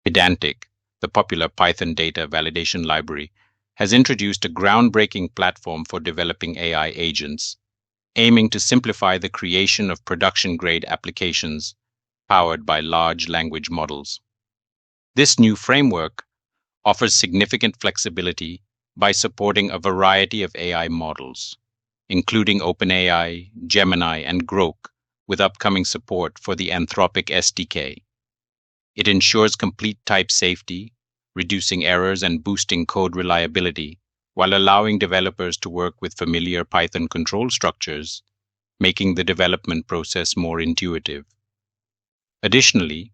Pydantic, the popular Python data validation library, has introduced a groundbreaking platform for developing AI agents, aiming to simplify the creation of production-grade applications powered by large language models. This new framework offers significant flexibility by supporting a variety of AI models, including OpenAI, Gemini, and Grok, with upcoming support for the Anthropic SDK. It ensures complete type safety, reducing errors and boosting code reliability, while allowing developers to work with familiar Python control structures, making the development process more intuitive. Additionally,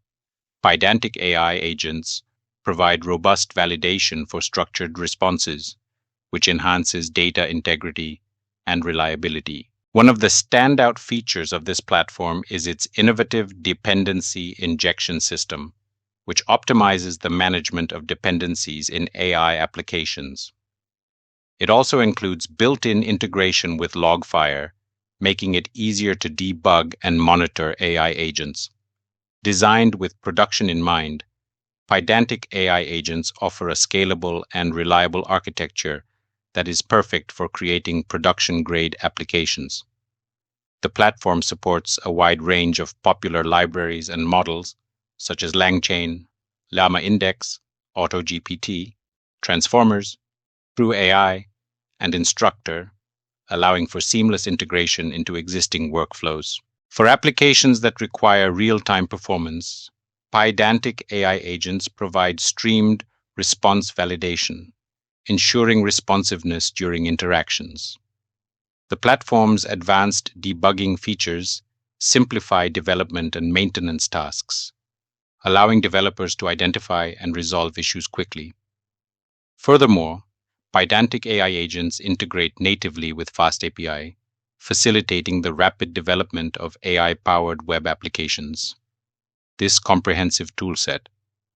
Pydantic AI agents provide robust validation for structured responses, which enhances data integrity and reliability. One of the standout features of this platform is its innovative dependency injection system, which optimizes the management of dependencies in AI applications. It also includes built-in integration with Logfire, making it easier to debug and monitor AI agents. Designed with production in mind, Pydantic AI agents offer a scalable and reliable architecture that is perfect for creating production-grade applications. The platform supports a wide range of popular libraries and models, such as LangChain, Llama Index, AutoGPT, Transformers, True AI, and Instructor, allowing for seamless integration into existing workflows. For applications that require real-time performance, Pydantic AI agents provide streamed response validation, ensuring responsiveness during interactions. The platform's advanced debugging features simplify development and maintenance tasks, allowing developers to identify and resolve issues quickly. Furthermore, Pydantic AI agents integrate natively with FastAPI, facilitating the rapid development of AI-powered web applications. This comprehensive toolset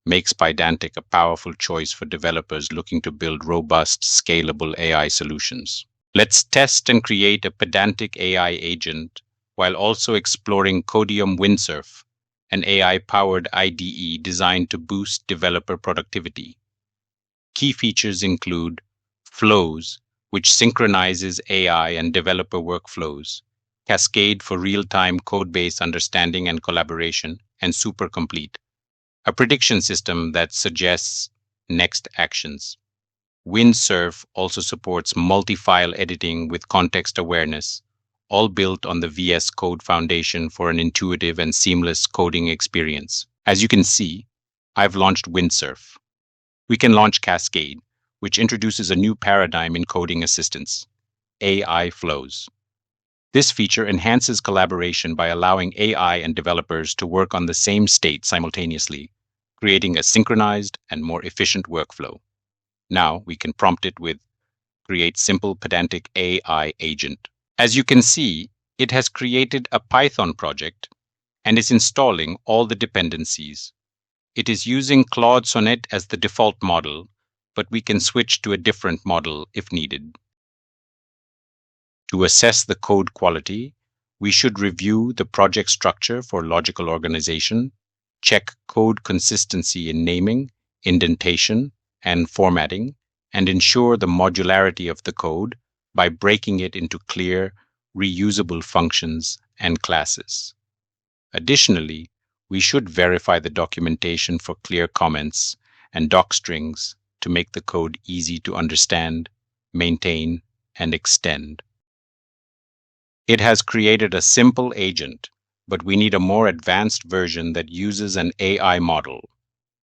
makes Pydantic a powerful choice for developers looking to build robust, scalable AI solutions. Let's test and create a Pydantic AI agent while also exploring Codium Windsurf, an AI-powered IDE designed to boost developer productivity. Key features include Flows, which synchronizes AI and developer workflows, Cascade for real-time code-based understanding and collaboration, and Supercomplete, a prediction system that suggests next actions. Windsurf also supports multi-file editing with context awareness, all built on the VS Code foundation for an intuitive and seamless coding experience. As you can see, I've launched Windsurf. We can launch Cascade, which introduces a new paradigm in coding assistance, AI flows. This feature enhances collaboration by allowing AI and developers to work on the same state simultaneously, creating a synchronized and more efficient workflow. Now we can prompt it with Create Simple Pydantic AI Agent. As you can see, it has created a Python project and is installing all the dependencies. It is using Claude Sonnet as the default model, but we can switch to a different model if needed. To assess the code quality, we should review the project structure for logical organization, check code consistency in naming, indentation, and formatting, and ensure the modularity of the code by breaking it into clear, reusable functions and classes. Additionally, we should verify the documentation for clear comments and docstrings to make the code easy to understand, maintain, and extend. It has created a simple agent, but we need a more advanced version that uses an AI model.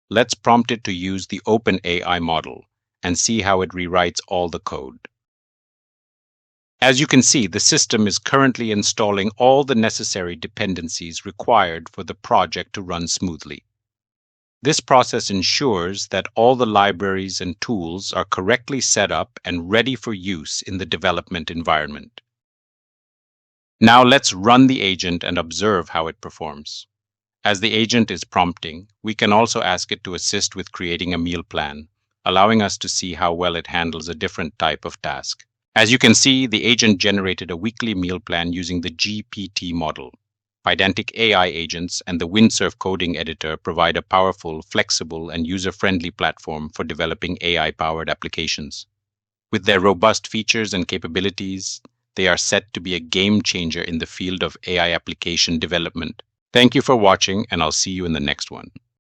Let's prompt it to use the OpenAI model and see how it rewrites all the code. As you can see, the system is currently installing all the necessary dependencies required for the project to run smoothly. This process ensures that all the libraries and tools are correctly set up and ready for use in the development environment. Now let's run the agent and observe how it performs. As the agent is prompting, we can also ask it to assist with creating a meal plan, allowing us to see how well it handles a different type of task. As you can see, the agent generated a weekly meal plan using the GPT model. Pydantic AI agents and the Windsurf coding editor provide a powerful, flexible, and user-friendly platform for developing AI-powered applications. With their robust features and capabilities, they are set to be a game changer in the field of AI application development. Thank you for watching, and I'll see you in the next one.